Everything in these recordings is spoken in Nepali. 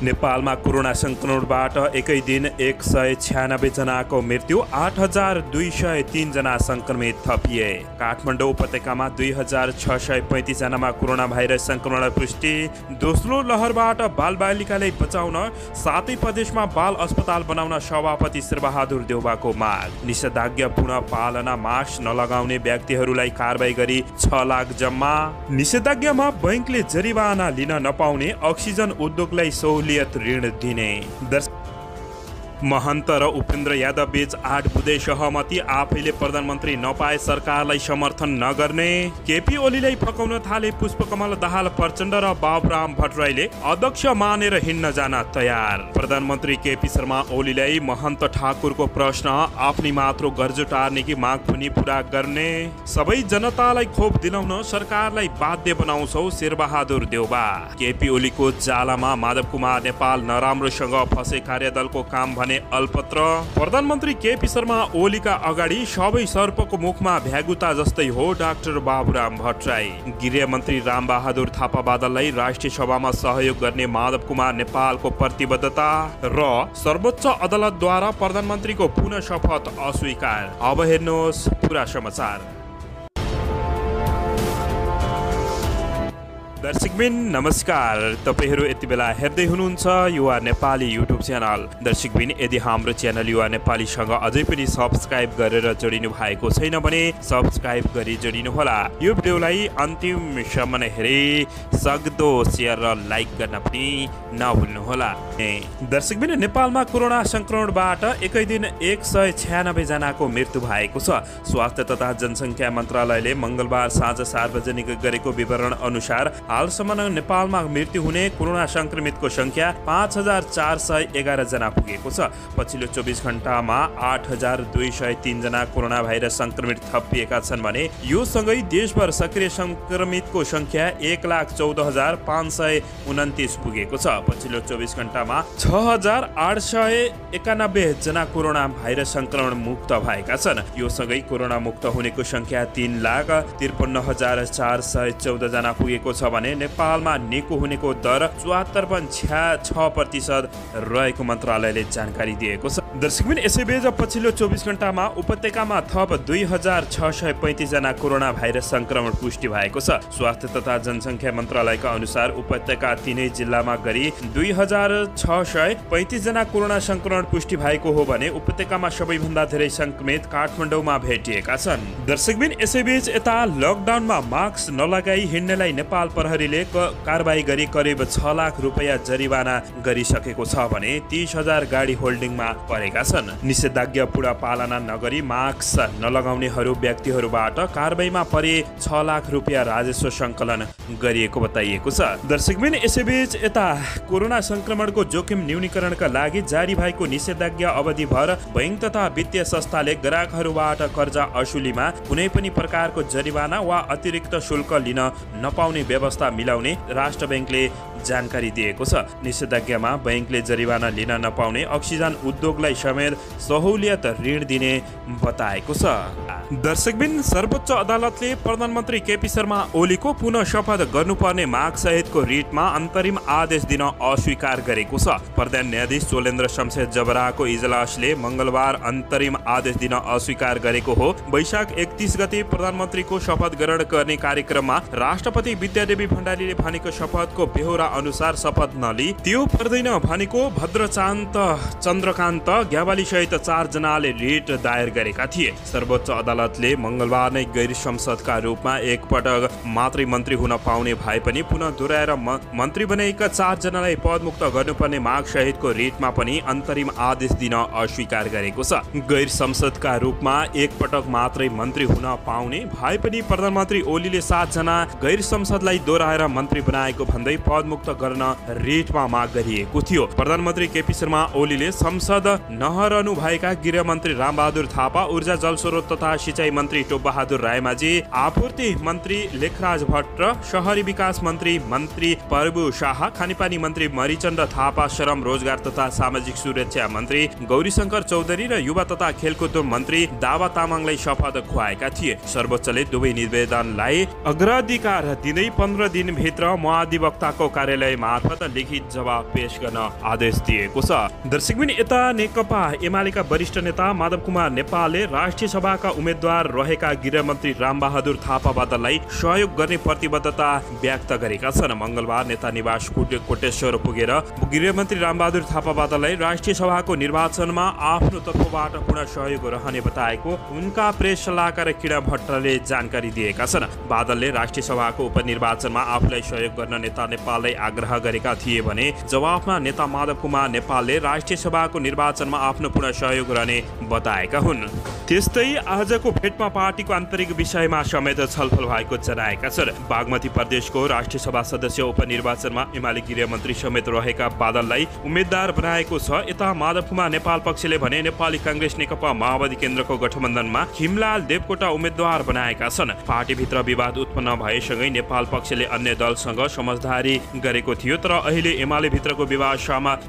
नेपालमा कोरोना संक्रमणबाट एकै दिन 196 जनाको मृत्यु, 8203 जना संक्रमित थपिए। काठमाडौँ उपत्यकामा 2635 जनामा कोरोना भाइरस संक्रमण पुष्टि। दोस्रो लहरबाट बालबालिकालाई बचाउन 7 प्रदेशमा बाल अस्पताल बनाउन सभापति शेरबहादुर देउवाको माग। निषेधाज्ञा पुनः पालना, मास्क नलगाउने व्यक्तिहरूलाई कारबाही गरी 6 लाख जम्मा। निषेधाज्ञामा बैंकले जरिवाना लिन नपाउने, अक्सिजन उद्योगलाई सहुलियत ऋण दिने। महन्त र उपेन्द्र यादव बीच 8 बुँदे सहमति, आफैले प्रधानमन्त्री नपाए सरकारलाई समर्थन नगर्ने। केपी ओलीलाई फकाउन थाले पुष्पकमल दाहाल प्रचण्ड र बाबुराम भट्टराईले अध्यक्ष मानेर हिँड्न जान तयार। प्रधानमन्त्री केपी शर्मा ओलीलाई महन्त ठाकुरको प्रश्न, आफ्नै मात्र गर्जो टार्ने कि माग पनि पूरा गर्ने। सबै जनतालाई खोप दिलाउन सरकारलाई बाध्य बनाउँछौ, शेरबहादुर देउवा। केपी ओलीको जालामा माधव कुमार नेपाल नराम्रोसँग फसे, कार्यदलको काम भने अल्पत्र। प्रधानमन्त्री केपी शर्मा ओलीका अगाडि सबै सर्पको मुखमा भ्यागुता जस्तै हो, डाक्टर बाबुराम भट्टराई। गृहमन्त्री रामबहादुर थापा बादललाई राष्ट्रिय सभामा सहयोग गर्ने माधव कुमार नेपालको प्रतिबद्धता र सर्वोच्च अदालतद्वारा प्रधानमन्त्रीको पुनः शपथ अस्वीकार। अब हेर्नुहोस् पुरा समाचार। दर्शकबिन नमस्कार, तपाईहरू यति बेला हेर्दै हुनुहुन्छ युवा नेपाली युट्युब च्यानल। दर्शकबिन, यदि हाम्रो च्यानल युवा नेपालीसँग अझै पनि सब्स्क्राइब गरेर जोडिनु भएको छैन भने सब्स्क्राइब गरी जोडिनुहोला। यो भिडियोलाई अन्तिमसम्म हेरी सक्दो सेयर र लाइक गर्न पनि नभुल्नुहोला। दर्शकबिन, नेपालमा कोरोना संक्रमणबाट एकै दिन 196 जनाको मृत्यु भएको छ। स्वास्थ्य तथा जनसङ्ख्या मन्त्रालयले मंगलबार साँझ सार्वजनिक गरेको विवरण अनुसार हालसम्म नेपालमा मृत्यु हुने कोरोना संक्रमितको संख्या 5411 जना पुगेको छ। पछिल्लो 24 घण्टामा 8203 जना कोरोना भाइरस संक्रमित थपिएका छन् भने यो सँगै देशभर सक्रिय संक्रमितको संख्या 1,14,529 पुगेको छ। पछिल्लो 24 घण्टामा 6891 जना कोरोना भाइरस संक्रमण मुक्त भएका छन्। यो सँगै कोरोना मुक्त हुनेको संख्या 3,53,414 जना पुगेको छ भने नेपालमा निको हुनेको दर 74.6% रहेको मन्त्रालयले जानकारी दिएको छ। दर्शकबिन, यसैबीच पछिल्लो 24 घण्टामा उपत्यकामा थप 2635 जना कोरोना भाइरस संक्रमण पुष्टि भएको छ। स्वास्थ्य तथा जनसङ्ख्या मन्त्रालयका अनुसार उपत्यका 3 जिल्लामा गरी 2635 जना कोरोना संक्रमण पुष्टि भएको हो भने उपत्यकामा सबैभन्दा धेरै संक्रमित काठमाडौँमा भेटिएका छन्। दर्शकबिन, यसैबीच यता लकडाउनमा मास्क नलगाई हिँड्नेलाई नेपाल प्रहरीले कारबाही गरी करिब 6 लाख रुपैयाँ जरिवाना गरिसकेको छ भने 30,000 गाडी होल्डिङमा परेका छन्। निषेधाज्ञा पूरा पालना नगरी मास्क नलगाउनेहरू व्यक्तिहरूबाट कारबाहीमा परे 6 लाख रुपैयाँ राजस्व सङ्कलन गरिएको बताइएको छ। दर्शकबिन, यसैबीच यता कोरोना संक्रमणको जोखिम न्यूनीकरणका लागि जारी भएको निषेधाज्ञा अवधिभर बैंक तथा वित्तीय संस्थाले ग्राहकहरूबाट कर्जा असुलीमा कुनै पनि प्रकारको जरिवाना वा अतिरिक्त शुल्क लिन नपाउने व्यवस्था मिलाउने राष्ट्र बैंकले जानकारी दिएको छ। निषेधाज्ञामा बैंकले जरिवाना लिन नपाउने, अक्सिजन उद्योगलाई समेत सहुलियत ऋण दिने बताएको छ। दर्शकबिन, सर्वोच्च अदालतले प्रधानमन्त्री केपी शर्मा ओलीको पुनः शपथ गर्नुपर्ने माग सहितको रिटमा अन्तरिम आदेश दिन अस्वीकार गरेको छ। प्रधान न्यायाधीश चोलेन्द्र शमशेर जबराको इजलासले मंगलबार अन्तरिम आदेश दिन अस्वीकार गरेको हो। वैशाख 31 गते प्रधानमन्त्रीको शपथ ग्रहण गर्ने कार्यक्रममा राष्ट्रपति विद्यादेवी भण्डारीले भनेको शपथको बेहोरा अनुसार शपथ नलिई त्यो पर्दैन भनेको भद्रचान्त चन्द्रकान्त ग्यावाली सहित 4 जनाले रिट दायर गरेका थिए। सर्वोच्च अदालतले मंगलबार नै गैर संसदका रूपमा एकपटक मात्रै मन्त्री हुन पाउने भए पनि पुनः दोहोऱ्याएर मन्त्री बनेका 4 जनालाई पदमुक्त गर्नुपर्ने माग सहितको रिटमा पनि अन्तरिम आदेश दिन अस्वीकार गरेको छ। गैर संसदका रूपमा एकपटक मात्रै मन्त्री हुन पाउने भए पनि प्रधानमन्त्री ओलीले 7 जना गैर संसदलाई दोहोऱ्याएर मन्त्री बनाएको भन्दै पदमुक्त गर्न रिटमा माग गरिएको थियो। प्रधानमन्त्री केपी शर्मा ओलीले संसद नहरनु भएका गृहमन्त्री रामबहादुर थापा, ऊर्जा जलस्रोत तथा सिंचाई मन्त्री टोपबहादुर रायमाझी, आपूर्ति मन्त्री लेखराज भट्ट, शहरी विकास मन्त्री प्रभु शाह, खानेपानी मन्त्री मरिचन्द थापा, श्रम रोजगार तथा सामाजिक सुरक्षा मन्त्री गौरीशंकर चौधरी र युवा तथा खेलकुद मन्त्री दावा तामाङलाई शपथ खुवाएका थिए। सर्वोच्चले दुवै निवेदनलाई अग्राधिकार दिँदै 15 दिनभित्र महाधिवक्ताको कार्यालय मार्फत लिखित जवाब पेश गर्न आदेश दिएको छ। दर्शकबिन, यता नेकपा एमालेका वरिष्ठ नेता माधव कुमार नेपालले राष्ट्रिय सभाका उम्मेद्वार रहेका गृहमन्त्री रामबहादुर थापा बादललाई सहयोग गर्ने प्रतिबद्धता व्यक्त गरेका छन्। मंगलबार नेता निवास कोटेश्वर पुगेर गृहमन्त्री रामबहादुर थापा बादललाई राष्ट्रिय सभाको निर्वाचनमा आफ्नो तर्फबाट पूर्ण सहयोग रहने बताएको उनका प्रेस सल्लाहकार किरण भट्टले जानकारी दिएका छन्। बादलले राष्ट्रिय सभाको उपनिर्वाचनमा आफूलाई सहयोग गर्न नेता नेपाललाई आग्रह गरेका थिए भने जवाफमा नेता माधव कुमार नेपालले राष्ट्रिय सभाको निर्वाचनमा आफ्नो पूर्ण सहयोग रहने बताएका हुन्। त्यस्तै आजको भेटमा पार्टीको आन्तरिक विषयमा समेत छलफल भएको जनाएका छन्। बागमती प्रदेशको राष्ट्रिय सभा सदस्य उपनिर्वाचनमा एमाले गृहमन्त्री समेत रहेका बादललाई उम्मेद्वार बनाएको छ। यता माधव कुमार नेपाल पक्षले भने नेपाली कांग्रेस नेकपा माओवादी केन्द्रको गठबन्धनमा हिमलाल देवकोटा उम्मेद्वार बनाएका छन्। पार्टीभित्र विवाद उत्पन्न भएसँगै नेपाल पक्षले अन्य दलसँग समझदारी गरेको थियो, तर अहिले एमाले भित्रको विवाद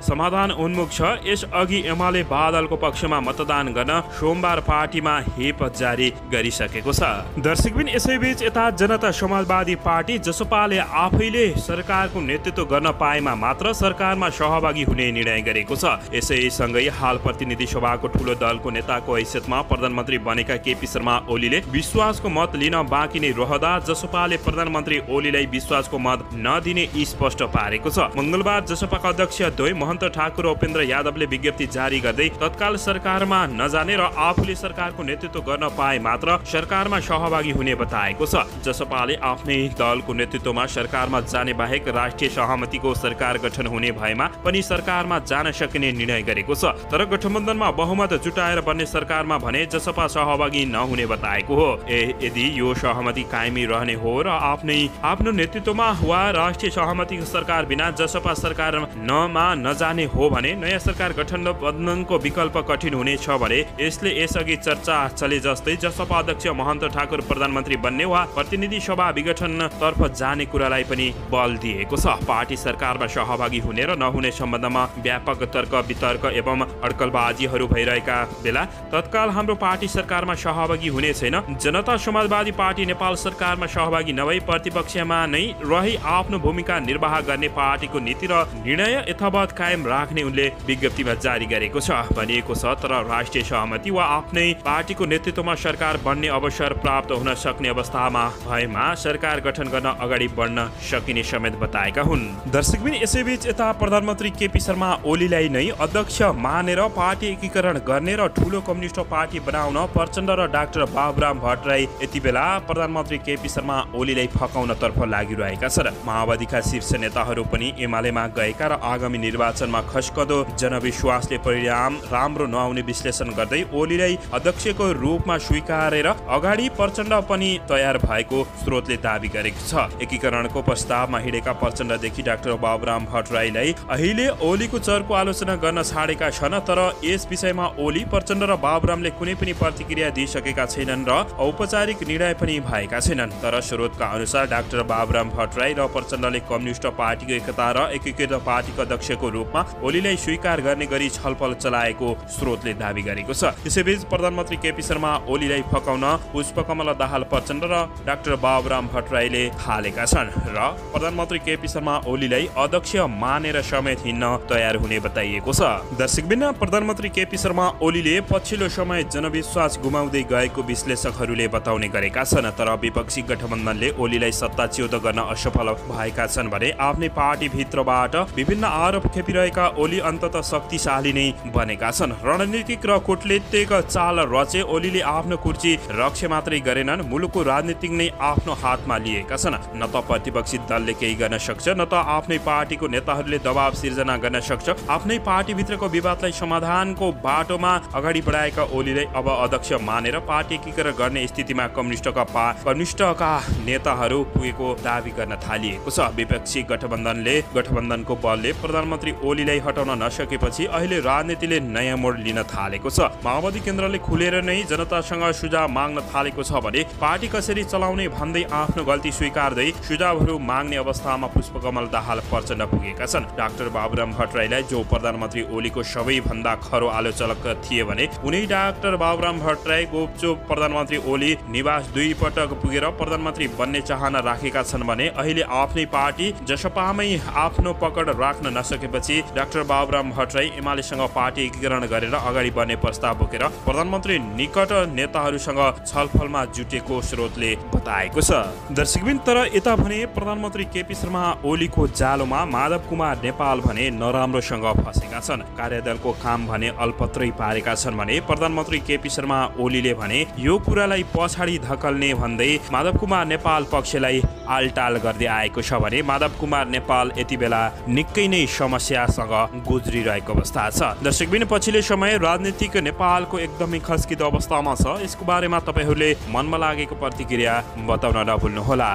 समाधान उन्मुख छ। यसअघि एमाले बादलको पक्षमा मतदान गर्न सोमबार पार्टीमा हेप जारी गरिसकेको छ। दर्शकबिन, यसैबीच यता जनता समाजवादी पार्टी जसपाले आफैले सरकारको नेतृत्व गर्न पाएमा मात्र सरकारमा सहभागी हुने निर्णय गरेको छ। यसैसँगै हाल प्रतिनिधि सभाको ठूलो दलको नेताको हैसियतमा प्रधानमन्त्री बनेका केपी शर्मा ओलीले विश्वासको मत लिन बाँकी नै रहँदा जसपाले प्रधानमन्त्री ओलीलाई विश्वासको मत नदिने स्पष्ट पारेको छ। मंगलबार जसपाका अध्यक्ष द्वय महन्त ठाकुर उपेन्द्र यादवले विज्ञप्ति जारी गर्दै तत्काल सरकारमा नजाने र आफूले सरकारको नेतृत्व गर्न पाए मात्र सरकारमा सहभागी हुने बताएको छ। जसपाले आफ्नै दलको नेतृत्वमा सरकारमा जाने बाहेक राष्ट्रिय सहमतिको सरकार गठन हुने भएमा पनि सरकारमा जान सकिने निर्णय गरेको छ। तर गठबन्धनमा बहुमत जुटाएर बन्ने सरकारमा भने जसपा सहभागी नहुने बताएको हो। यदि यो सहमति कायमी रहने हो र आफ्नो नेतृत्वमा वा राष्ट्रिय सहमतिको सरकार बिना जसपा सरकारमा नजाने हो भने नयाँ सरकार गठबन्धनको विकल्प कठिन हुनेछ भने यसअघि चर्चा चले जस्तै जसपा अध्यक्ष महन्त ठाकुर प्रधानमन्त्री बन्ने वा प्रतिनिधि सभा विघटन तर्फ जाने कुरालाई पनि बल दिएको छ। पार्टी सरकारमा सहभागी हुने र नहुने सम्बन्धमा व्यापक तर्क वितर्क एवं अड्कलबाजीहरू भइरहेका बेला तत्काल हाम्रो पार्टी सरकारमा सहभागी हुने छैन। जनता समाजवादी पार्टी नेपाल सरकारमा सहभागी नभई प्रतिपक्षमा नै रही आफ्नो भूमिका निर्वाह गर्ने पार्टीको नीति र निर्णय यथावत कायम राख्ने उनले विज्ञप्तिमा जारी गरेको छ भनिएको छ। तर राष्ट्रिय सहमति वा आफ्नै पार्टीको नेतृत्वमा सरकार बन्ने अवसर प्राप्त हुन सक्ने अवस्थामा भएमा सरकार गठन गर्न अगाडि बढ्न सकिने समेत बताएका हुन्। दर्शकबिन, यसैबीच यता प्रधानमन्त्री केपी शर्मा ओलीलाई नै अध्यक्ष मानेर पार्टी एकीकरण गर्ने र ठूलो कम्युनिस्ट पार्टी बनाउन प्रचण्ड र डाक्टर बाबुराम भट्टराई यति बेला प्रधानमन्त्री केपी शर्मा ओलीलाई फकाउन तर्फ लागिरहेका छन्। माओवादीका शीर्ष नेताहरू पनि एमालेमा गएका र आगामी निर्वाचनमा खस्कदो जनविश्वासले परिणाम राम्रो नआउने विश्लेषण गर्दै ओलीलाई अध्यक्षको रूपमा स्वीकारेर अगाडि प्रचण्ड पनि तयार भएको स्रोतले दावी गरेको छ। एकीकरणको प्रस्तावमा हिँडेका प्रचण्डदेखि डाक्टर बाबुराम भट्टराईलाई अहिले ओलीको चरको आलोचना गर्न छाडेका छन्, तर यस विषयमा ओली, प्रचण्ड र बाबुरामले कुनै पनि प्रतिक्रिया दिइसकेका छैनन् र औपचारिक निर्णय पनि भएका छैनन्। तर स्रोतका अनुसार डाक्टर बाबुराम भट्टराई र प्रचण्डले कम्युनिस्ट पार्टीको एकता र एकीकृत पार्टीको अध्यक्षको रूपमा ओलीलाई स्वीकार गर्ने गरी छलफल चलाएको स्रोतले दावी गरेको छ। यसैबीच प्रधानमन्त्री केपी शर्मा ओलीलाई फकाउन पुष्पकमल दाहाल प्रचण्ड र डाक्टर बाबुराम भट्टराईले थालेका छन् र प्रधानमन्त्री केपी शर्मा ओलीलाई अध्यक्ष मानेर समेत हिँड्न तयार हुने बताइएको छ। दर्शकबिन, प्रधानमन्त्री केपी शर्मा ओलीले पछिल्लो समय जनविश्वास गुमाउँदै गएको विश्लेषकहरूले बताउने गरेका छन्। तर विपक्षी गठबन्धनले ओलीलाई सत्ताच्युत गर्न असफल भएका छन् भने आफ्नै पार्टी भित्रबाट विभिन्न आरोप खेपिरहेका ओली अन्तत शक्तिशाली नै बनेका छन्। रणनीतिक र कूटनीतिक चाल रचे ओलीले आफ्नो कुर्सी रक्षा मात्रै गरेनन्, मुलुकको राजनीतिक नै आफ्नो हातमा लिएका छन्। न त प्रतिपक्षी दलले केही गर्न सक्छ, न त आफ्नै पार्टीको नेताहरूले दबाव सिर्जना गर्न सक्छ। आफ्नै पार्टीभित्रको विवादलाई समाधानको बाटोमा अगाडि बढाएका ओलीलाई अब अध्यक्ष मानेर पार्टी एकीकरण गर्ने स्थितिमा कम्युनिस्टका नेताहरू पुगेको दावी गर्न थालिएको छ। विपक्षी गठबन्धनको बलले प्रधानमन्त्री ओलीलाई हटाउन नसकेपछि अहिले राजनीतिले नयाँ मोड लिन थालेको छ। माओवादी केन्द्रले खुलेर नै जनतासँग सुझाव माग्न थालेको छ भने पार्टी कसरी चलाउने भन्दै आफ्नो गल्ती स्वीकार्दै सुझावहरू माग्ने अवस्थामा पुष्पकमल दाहाल प्रचण्ड पुगेका छन्। डाक्टर बाबुराम भट्टराईलाई जो प्रधानमन्त्री ओलीको सबैभन्दा खरो आलोचक थिए भने उनी डाक्टर बाबुराम भट्टराई गोपचो प्रधानमन्त्री ओली निवास 2 पटक पुगेर प्रधानमन्त्री बन्ने चाहना राखेका छन् भने अहिले आफ्नै पार्टी जसपामै आफ्नो पकड राख्न नसकेपछि डाक्टर बाबुराम भट्टराई एमालेसँग पार्टी एकीकरण गरेर अगाडि बढ्ने प्रस्ताव बोकेर प्रधानमन्त्री निकट नेताहरूसँग छलफलमा जुटेको स्रोतले बताएको छ। दर्शकबिन तर यता भने प्रधानमन्त्री केपी शर्मा ओलीको जालोमा माधव कुमार नेपाल भने नराम्रोसँग फसेका छन्। कार्यदलको काम भने अल्पत्रै पारेका छन् भने प्रधानमन्त्री केपी शर्मा ओलीले भने यो कुरालाई पछाडि धकल्ने भन्दै माधव कुमार नेपाल पक्षलाई आलटाल गर्दै आएको छ भने माधव कुमार नेपाल यति बेला निकै नै समस्यासँग गुज्रिरहेको अवस्था छ। दर्शकबिन पछिल्लो समय राजनीतिक नेपालको एकदमै खस्किदो अवस्थामा छ। यसको बारेमा तपाईहरूले मनमा लागेको प्रतिक्रिया बताउन नभुल्नुहोला।